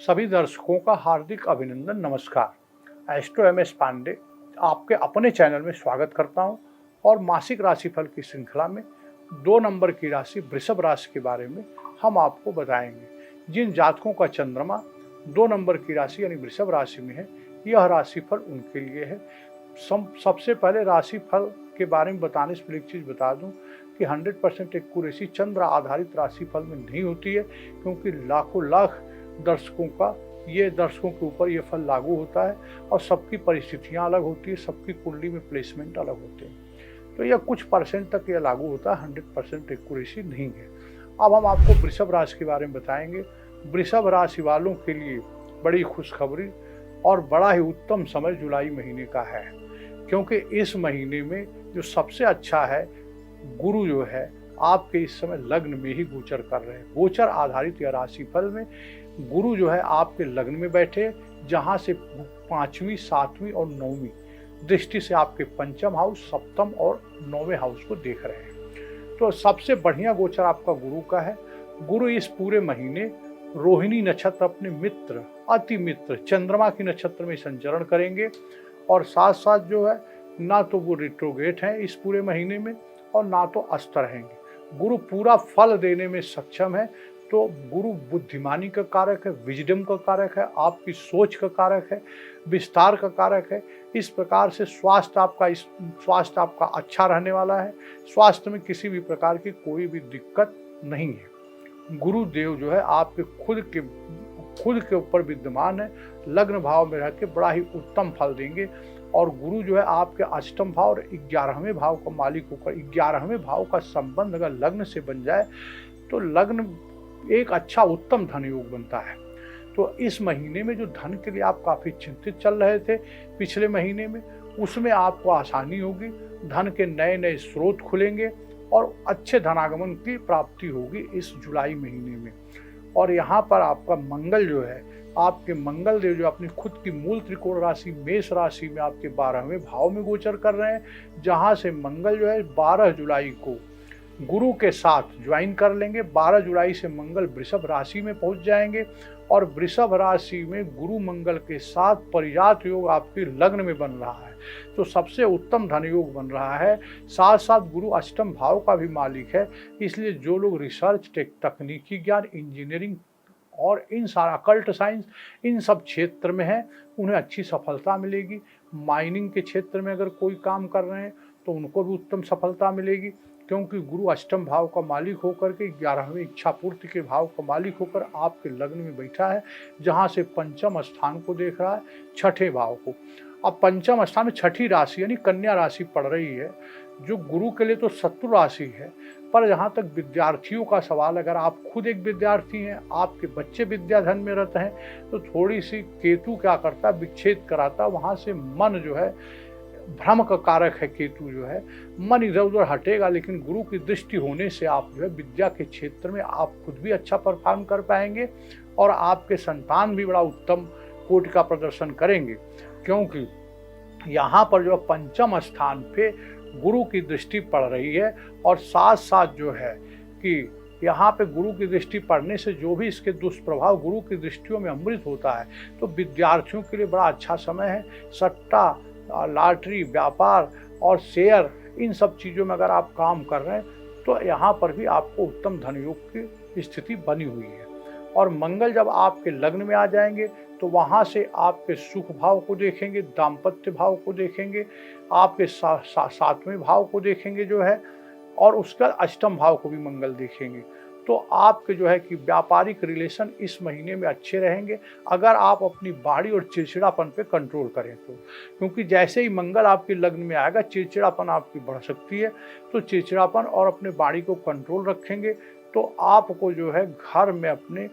सभी दर्शकों का हार्दिक अभिनंदन, नमस्कार। एस्ट्रो एमएस पांडे आपके अपने चैनल में स्वागत करता हूं और मासिक राशिफल की श्रृंखला में 2 नंबर की राशि वृषभ राशि के बारे में हम आपको बताएंगे। जिन जातकों का चंद्रमा 2 नंबर की राशि यानी वृषभ राशि में है, यह राशिफल उनके लिए है। सबसे पहले राशिफल के बारे में बताने से पहले एक चीज़ बता दूं कि 100% एक्यूरेसी चंद्र आधारित राशिफल में नहीं होती है, क्योंकि लाखों लाख दर्शकों के ऊपर ये फल लागू होता है और सबकी परिस्थितियां अलग होती है, सबकी कुंडली में प्लेसमेंट अलग होते हैं। तो यह कुछ परसेंट तक यह लागू होता है, 100% एक्यूरेसी नहीं है। अब हम आपको वृषभ राशि के बारे में बताएंगे। वृषभ राशि वालों के लिए बड़ी खुशखबरी और बड़ा ही उत्तम समय जुलाई महीने का है, क्योंकि इस महीने में जो सबसे अच्छा है, गुरु जो है आपके इस समय लग्न में ही गोचर कर रहे हैं। गोचर आधारित यह राशिफल में गुरु जो है आपके लग्न में बैठे, जहां से 5वीं, 7वीं और 9वीं दृष्टि से आपके पंचम हाउस, सप्तम और 9वें हाउस को देख रहे हैं। तो सबसे बढ़िया गोचर आपका गुरु का है। गुरु इस पूरे महीने रोहिणी नक्षत्र अपने मित्र, अति मित्र चंद्रमा की नक्षत्र में संचरण करेंगे और साथ साथ जो है ना तो वो रिट्रोग्रेट हैं इस पूरे महीने में और ना तो अस्त रहेंगे। गुरु पूरा फल देने में सक्षम है। तो गुरु बुद्धिमानी का कारक है, विजडम का कारक है, आपकी सोच का कारक है, विस्तार का कारक है। इस प्रकार से स्वास्थ्य आपका अच्छा रहने वाला है। स्वास्थ्य में किसी भी प्रकार की कोई भी दिक्कत नहीं है। गुरुदेव जो है आपके खुद के ऊपर विद्यमान है, लग्न भाव में रह के बड़ा ही उत्तम फल देंगे। और गुरु जो है आपके अष्टम भाव और 11वें भाव का मालिक होकर 11वें भाव का संबंध अगर लग्न से बन जाए तो लग्न एक अच्छा उत्तम धन योग बनता है। तो इस महीने में जो धन के लिए आप काफ़ी चिंतित चल रहे थे पिछले महीने में, उसमें आपको आसानी होगी। धन के नए नए स्रोत खुलेंगे और अच्छे धनागमन की प्राप्ति होगी इस जुलाई महीने में। और यहाँ पर आपका मंगल जो है, आपके मंगल देव जो अपनी खुद की मूल त्रिकोण राशि मेष राशि में आपके 12वें भाव में गोचर कर रहे हैं, जहाँ से मंगल जो है 12 जुलाई को गुरु के साथ ज्वाइन कर लेंगे। 12 जुलाई से मंगल वृषभ राशि में पहुंच जाएंगे और वृषभ राशि में गुरु मंगल के साथ परिजात योग आपके लग्न में बन रहा है। तो सबसे उत्तम धन योग बन रहा है। साथ साथ गुरु अष्टम भाव का भी मालिक है, इसलिए जो लोग रिसर्च, तकनीकी ज्ञान, इंजीनियरिंग और इन सारा अकल्ट साइंस इन सब क्षेत्र में है, उन्हें अच्छी सफलता मिलेगी। माइनिंग के क्षेत्र में अगर कोई काम कर रहे हैं तो उनको भी उत्तम सफलता मिलेगी, क्योंकि गुरु अष्टम भाव का मालिक होकर के 11वें इच्छा पूर्ति के भाव का मालिक होकर आपके लग्न में बैठा है, जहां से पंचम स्थान को देख रहा है, छठे भाव को। अब पंचम स्थान में छठी राशि यानी कन्या राशि पड़ रही है, जो गुरु के लिए तो शत्रु राशि है। पर जहाँ तक विद्यार्थियों का सवाल, अगर आप खुद एक विद्यार्थी हैं, आपके बच्चे विद्याधन में रहते हैं, तो थोड़ी सी केतु क्या करता है, विच्छेद कराता, वहाँ से मन जो है भ्रम का कारक है। केतु जो है मन इधर उधर हटेगा, लेकिन गुरु की दृष्टि होने से आप जो है विद्या के क्षेत्र में आप खुद भी अच्छा परफॉर्म कर पाएंगे और आपके संतान भी बड़ा उत्तम कोटि का प्रदर्शन करेंगे, क्योंकि यहाँ पर जो पंचम स्थान पे गुरु की दृष्टि पड़ रही है। और साथ साथ जो है कि यहाँ पे गुरु की दृष्टि पड़ने से जो भी इसके दुष्प्रभाव गुरु की दृष्टियों में अमृत होता है, तो विद्यार्थियों के लिए बड़ा अच्छा समय है। सट्टा, लॉटरी, व्यापार और शेयर, इन सब चीज़ों में अगर आप काम कर रहे हैं तो यहाँ पर भी आपको उत्तम धनयोग की स्थिति बनी हुई है। और मंगल जब आपके लग्न में आ जाएंगे तो वहाँ से आपके सुख भाव को देखेंगे, दाम्पत्य भाव को देखेंगे, आपके 7वें भाव को देखेंगे जो है, और उसका अष्टम भाव को भी मंगल देखेंगे। तो आपके जो है कि व्यापारिक रिलेशन इस महीने में अच्छे रहेंगे, अगर आप अपनी बाड़ी और चिड़चिड़ापन पे कंट्रोल करें तो। क्योंकि जैसे ही मंगल आपके लग्न में आएगा, चिड़चिड़ापन आपकी बढ़ सकती है। तो चिड़चिड़ापन और अपने बाड़ी को कंट्रोल रखेंगे तो आपको जो है घर में अपने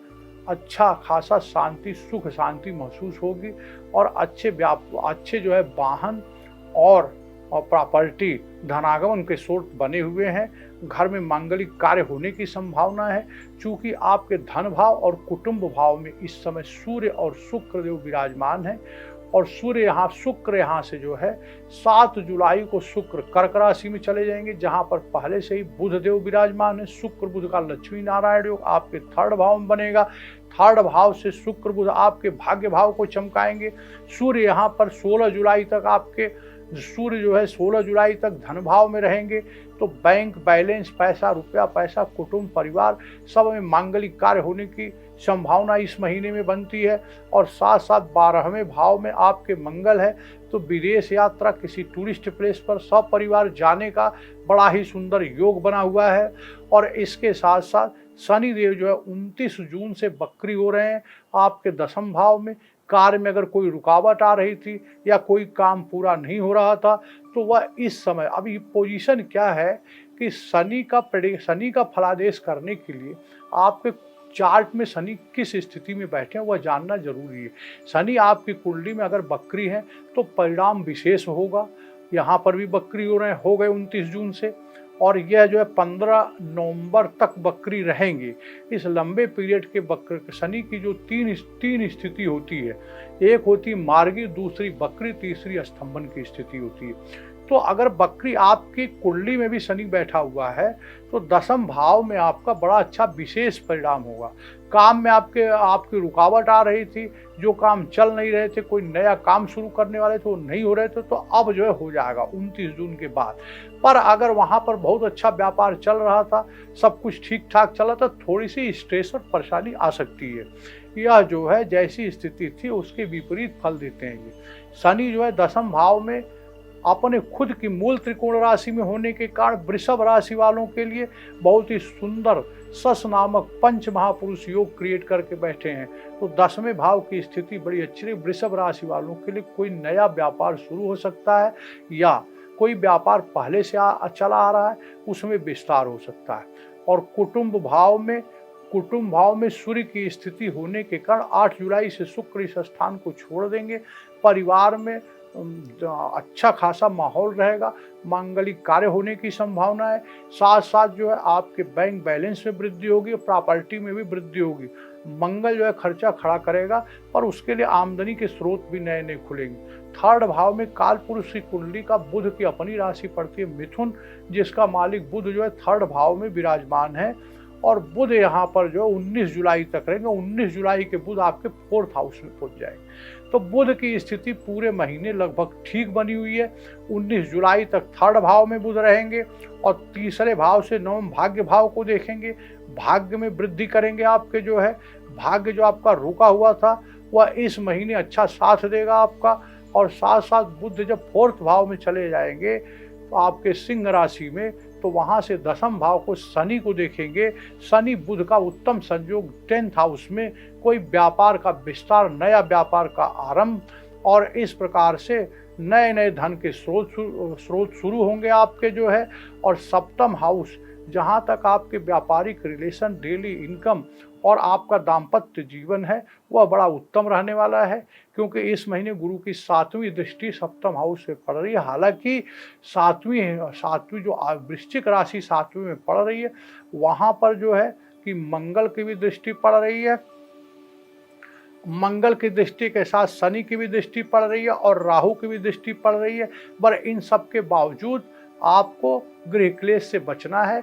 अच्छा खासा शांति, सुख शांति महसूस होगी और अच्छे जो है वाहन और प्रॉपर्टी धनागमन के स्रोत बने हुए हैं। घर में मांगलिक कार्य होने की संभावना है, चूँकि आपके धन भाव और कुटुंब भाव में इस समय सूर्य और शुक्र देव विराजमान हैं और सूर्य यहाँ शुक्र यहाँ से जो है 7 जुलाई को शुक्र कर्क राशि में चले जाएंगे, जहाँ पर पहले से ही बुध देव विराजमान है। शुक्र बुध का लक्ष्मी नारायण योग आपके 3rd भाव में बनेगा। 3rd भाव से शुक्र बुध आपके भाग्य भाव को चमकाएंगे। सूर्य यहाँ पर 16 जुलाई तक आपके सूर्य जो है 16 जुलाई तक धन भाव में रहेंगे। तो बैंक बैलेंस, पैसा रुपया पैसा, कुटुंब परिवार सब में मांगलिक कार्य होने की संभावना इस महीने में बनती है। और साथ साथ 12वें भाव में आपके मंगल है, तो विदेश यात्रा, किसी टूरिस्ट प्लेस पर सब परिवार जाने का बड़ा ही सुंदर योग बना हुआ है। और इसके साथ साथ शनि देव जो है 29 जून से वक्री हो रहे हैं आपके 10वें भाव में। कार्य में अगर कोई रुकावट आ रही थी या कोई काम पूरा नहीं हो रहा था, तो वह इस समय, अभी पोजीशन क्या है कि शनि का फलादेश करने के लिए आपके चार्ट में शनि किस स्थिति में बैठे हैं वह जानना जरूरी है। शनि आपकी कुंडली में अगर वक्री है तो परिणाम विशेष होगा। यहाँ पर भी वक्री हो गए 29 जून से, और यह जो है 15 नवंबर तक वक्री रहेंगे। इस लंबे पीरियड के वक्र शनि की जो तीन स्थिति होती है, एक होती मार्गी, दूसरी वक्री, तीसरी स्तंभन की स्थिति होती है। तो अगर वक्री आपकी कुंडली में भी शनि बैठा हुआ है तो 10वें भाव में आपका बड़ा अच्छा विशेष परिणाम होगा। काम में आपकी रुकावट आ रही थी, जो काम चल नहीं रहे थे, कोई नया काम शुरू करने वाले थे वो नहीं हो रहे थे, तो अब जो है हो जाएगा 29 जून के बाद। पर अगर वहाँ पर बहुत अच्छा व्यापार चल रहा था, सब कुछ ठीक ठाक चला था, थोड़ी सी स्ट्रेस और परेशानी आ सकती है। यह जो है जैसी स्थिति थी उसके विपरीत फल देते हैं। ये शनि जो है 10वें भाव में अपने खुद की मूल त्रिकोण राशि में होने के कारण वृषभ राशि वालों के लिए बहुत ही सुंदर सस नामक पंच महापुरुष योग क्रिएट करके बैठे हैं। तो 10वें भाव की स्थिति बड़ी अच्छी रही। वृषभ राशि वालों के लिए कोई नया व्यापार शुरू हो सकता है, या कोई व्यापार पहले से चला आ रहा है उसमें विस्तार हो सकता है। और कुटुंब भाव में सूर्य की स्थिति होने के कारण 8 जुलाई से शुक्र इस स्थान को छोड़ देंगे। परिवार में अच्छा खासा माहौल रहेगा, मांगलिक कार्य होने की संभावना है। साथ साथ जो है आपके बैंक बैलेंस में वृद्धि होगी, प्रॉपर्टी में भी वृद्धि होगी। मंगल जो है खर्चा खड़ा करेगा, पर उसके लिए आमदनी के स्रोत भी नए नए खुलेंगे। 3rd भाव में काल पुरुष की कुंडली का बुध की अपनी राशि पड़ती है मिथुन, जिसका मालिक बुध जो है 3rd भाव में विराजमान है। और बुध यहाँ पर जो 19 जुलाई तक रहेंगे। 19 जुलाई के बुध आपके 4th हाउस में पहुंच जाएंगे। तो बुध की स्थिति पूरे महीने लगभग ठीक बनी हुई है। 19 जुलाई तक 3rd भाव में बुध रहेंगे और तीसरे भाव से 9वें भाग्य भाव को देखेंगे। भाग्य में वृद्धि करेंगे। आपके जो है भाग्य जो आपका रुका हुआ था वह इस महीने अच्छा साथ देगा आपका। और साथ साथ बुध जब 4th भाव में चले जाएंगे तो आपके सिंह राशि में, तो वहाँ से 10वें भाव को शनि को देखेंगे। शनि बुध का उत्तम संयोग 10th हाउस में, कोई व्यापार का विस्तार, नया व्यापार का आरंभ, और इस प्रकार से नए नए धन के स्रोत शुरू होंगे आपके जो है। और 7वां हाउस, जहाँ तक आपके व्यापारिक रिलेशन, डेली इनकम और आपका दाम्पत्य जीवन है वह बड़ा उत्तम रहने वाला है, क्योंकि इस महीने गुरु की 7वीं दृष्टि 7वें हाउस से पड़ रही है। हालांकि 7वीं जो वृश्चिक राशि 7वीं में पड़ रही है, वहाँ पर जो है कि मंगल की भी दृष्टि पड़ रही है। मंगल की दृष्टि के साथ शनि की भी दृष्टि पड़ रही है और राहु की भी दृष्टि पड़ रही है। पर इन सब के बावजूद आपको गृह क्लेश से बचना है।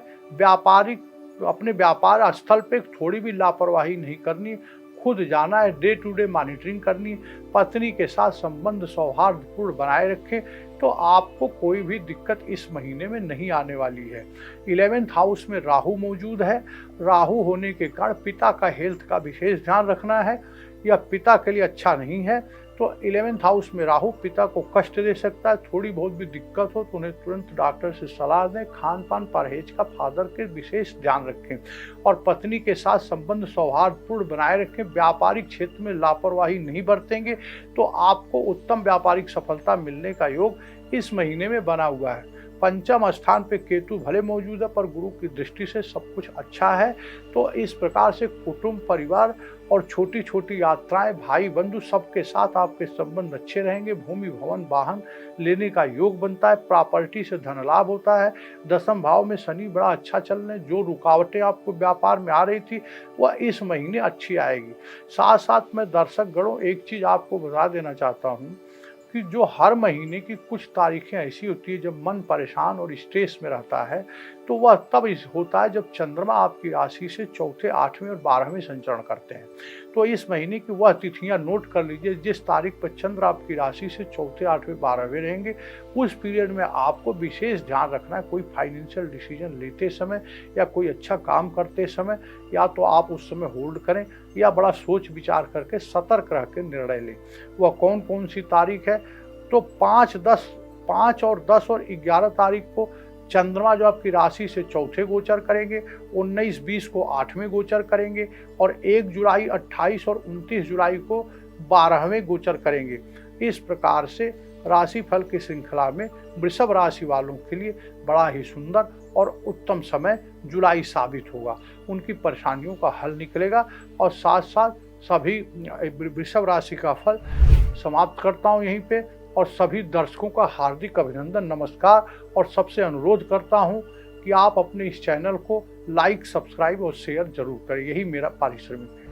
अपने व्यापार स्थल पे थोड़ी भी लापरवाही नहीं करनी, खुद जाना है, डे टू डे मॉनिटरिंग करनी। पत्नी के साथ संबंध सौहार्दपूर्ण बनाए रखें तो आपको कोई भी दिक्कत इस महीने में नहीं आने वाली है। 11th हाउस में राहु मौजूद है। राहु होने के कारण पिता का हेल्थ का विशेष ध्यान रखना है, या पिता के लिए अच्छा नहीं है। तो 11th हाउस में राहु पिता को कष्ट दे सकता है। थोड़ी बहुत भी दिक्कत हो तो उन्हें तुरंत डॉक्टर से सलाह दें। खान पान परहेज का फादर के विशेष ध्यान रखें और पत्नी के साथ संबंध सौहार्दपूर्ण बनाए रखें। व्यापारिक क्षेत्र में लापरवाही नहीं बरतेंगे तो आपको उत्तम व्यापारिक सफलता मिलने का योग इस महीने में बना हुआ है। पंचम स्थान पे केतु भले मौजूद है पर गुरु की दृष्टि से सब कुछ अच्छा है। तो इस प्रकार से कुटुंब, परिवार और छोटी छोटी यात्राएं, भाई बंधु सबके साथ आपके संबंध अच्छे रहेंगे। भूमि, भवन, वाहन लेने का योग बनता है। प्रॉपर्टी से धन लाभ होता है। दसम भाव में शनि बड़ा अच्छा चल रहे हैं। जो रुकावटें आपको व्यापार में आ रही थी वह इस महीने अच्छी आएगी। साथ साथ मैं दर्शक गणों एक चीज़ आपको बता देना चाहता हूँ कि जो हर महीने की कुछ तारीखें ऐसी होती है जब मन परेशान और स्ट्रेस में रहता है, तो वह तब होता है जब चंद्रमा आपकी राशि से चौथे, 8वें और 12वें संचरण करते हैं। तो इस महीने की वह तिथियां नोट कर लीजिए जिस तारीख पर चंद्र आपकी राशि से चौथे, 8वें, 12वें रहेंगे। उस पीरियड में आपको विशेष ध्यान रखना है। कोई फाइनेंशियल डिसीजन लेते समय या कोई अच्छा काम करते समय या तो आप उस समय होल्ड करें या बड़ा सोच विचार करके सतर्क रह के निर्णय लें। वह कौन कौन सी तारीख है? तो 5 और 10 और 11 तारीख को चंद्रमा जो आपकी राशि से चौथे गोचर करेंगे, 19-20 को 8वें गोचर करेंगे और 1 जुलाई, 28 और 29 जुलाई को 12वें गोचर करेंगे। इस प्रकार से राशिफल की श्रृंखला में वृषभ राशि वालों के लिए बड़ा ही सुंदर और उत्तम समय जुलाई साबित होगा। उनकी परेशानियों का हल निकलेगा और साथ साथ सभी वृषभ राशि का फल समाप्त करता हूँ यहीं पे और सभी दर्शकों का हार्दिक अभिनंदन, नमस्कार और सबसे अनुरोध करता हूँ कि आप अपने इस चैनल को लाइक, सब्सक्राइब और शेयर जरूर करें। यही मेरा पारिश्रमिक है।